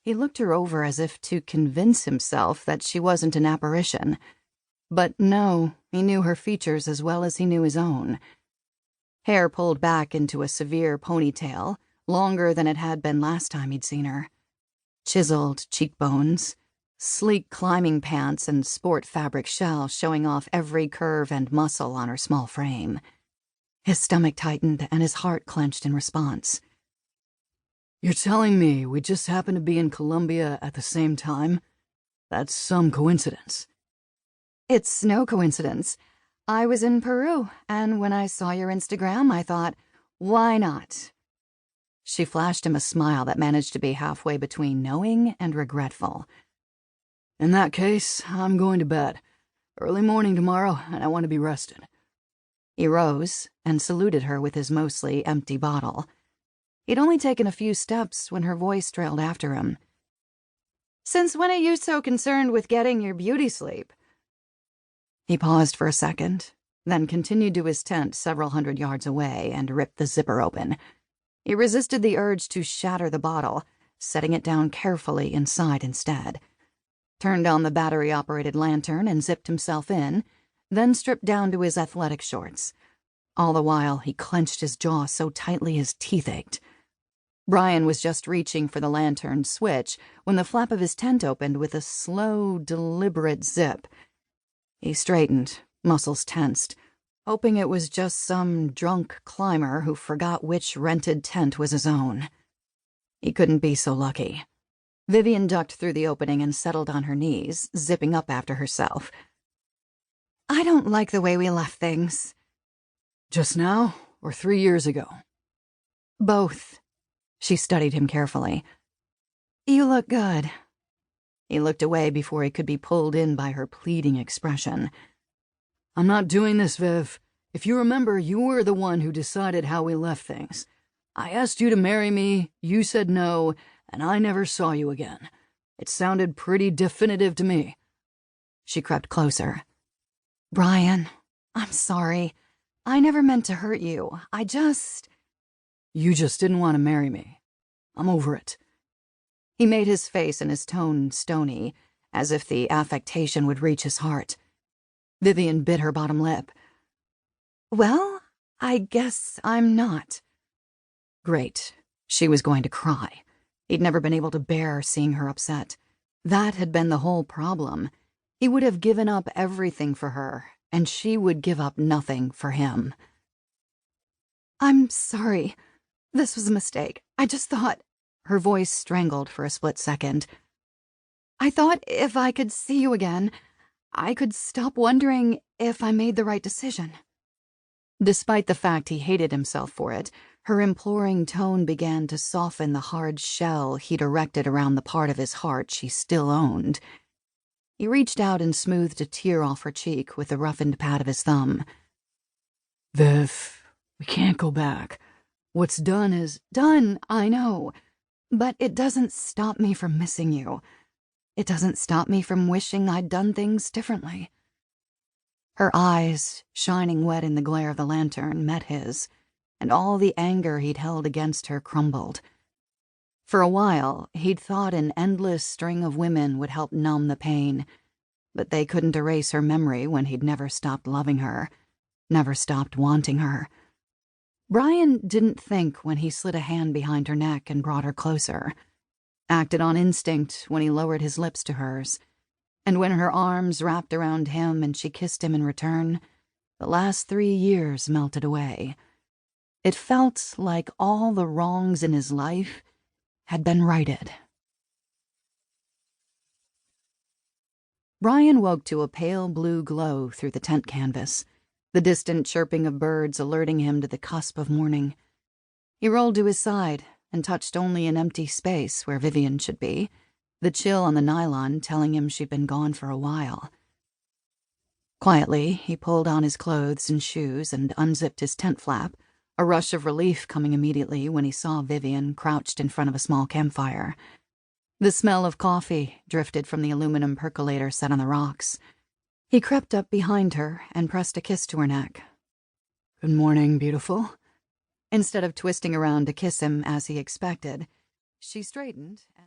He looked her over as if to convince himself that she wasn't an apparition. But no, he knew her features as well as he knew his own. Hair pulled back into a severe ponytail, longer than it had been last time he'd seen her. Chiseled cheekbones, sleek climbing pants and sport fabric shell showing off every curve and muscle on her small frame. His stomach tightened and his heart clenched in response. You're telling me we just happened to be in Colombia at the same time? That's some coincidence. It's no coincidence. I was in Peru, and when I saw your Instagram, I thought, why not? She flashed him a smile that managed to be halfway between knowing and regretful. In that case, I'm going to bed. Early morning tomorrow, and I want to be rested. He rose and saluted her with his mostly empty bottle. He'd only taken a few steps when her voice trailed after him. Since when are you so concerned with getting your beauty sleep? He paused for a second, then continued to his tent several hundred yards away and ripped the zipper open. He resisted the urge to shatter the bottle, setting it down carefully inside instead. Turned on the battery-operated lantern and zipped himself in, then stripped down to his athletic shorts. All the while, he clenched his jaw so tightly his teeth ached. Bryan was just reaching for the lantern switch when the flap of his tent opened with a slow, deliberate zip. He straightened, muscles tensed, hoping it was just some drunk climber who forgot which rented tent was his own. He couldn't be so lucky. Vivian ducked through the opening and settled on her knees, zipping up after herself. I don't like the way we left things. Just now, or 3 years ago? Both. She studied him carefully. You look good. He looked away before he could be pulled in by her pleading expression. I'm not doing this, Viv. If you remember, you were the one who decided how we left things. I asked you to marry me, you said no, and I never saw you again. It sounded pretty definitive to me. She crept closer. Bryan, I'm sorry. I never meant to hurt you. You just didn't want to marry me. I'm over it. He made his face and his tone stony, as if the affectation would reach his heart. Vivian bit her bottom lip. Well, I guess I'm not. Great. She was going to cry. He'd never been able to bear seeing her upset. That had been the whole problem. He would have given up everything for her, and she would give up nothing for him. I'm sorry. This was a mistake. I just thought... Her voice strangled for a split second. I thought if I could see you again, I could stop wondering if I made the right decision. Despite the fact he hated himself for it, her imploring tone began to soften the hard shell he'd erected around the part of his heart she still owned. He reached out and smoothed a tear off her cheek with the roughened pad of his thumb. Viv, we can't go back. What's done is... Done, I know. But it doesn't stop me from missing you. It doesn't stop me from wishing I'd done things differently. Her eyes, shining wet in the glare of the lantern, met his, and all the anger he'd held against her crumbled. For a while, he'd thought an endless string of women would help numb the pain, but they couldn't erase her memory when he'd never stopped loving her, never stopped wanting her. Bryan didn't think when he slid a hand behind her neck and brought her closer, acted on instinct when he lowered his lips to hers, and when her arms wrapped around him and she kissed him in return, the last 3 years melted away. It felt like all the wrongs in his life had been righted. Bryan woke to a pale blue glow through the tent canvas, the distant chirping of birds alerting him to the cusp of morning. He rolled to his side and touched only an empty space where Vivian should be, the chill on the nylon telling him she'd been gone for a while. Quietly, he pulled on his clothes and shoes and unzipped his tent flap, a rush of relief coming immediately when he saw Vivian crouched in front of a small campfire. The smell of coffee drifted from the aluminum percolator set on the rocks. He crept up behind her and pressed a kiss to her neck. Good morning, beautiful. Instead of twisting around to kiss him as he expected, she straightened and...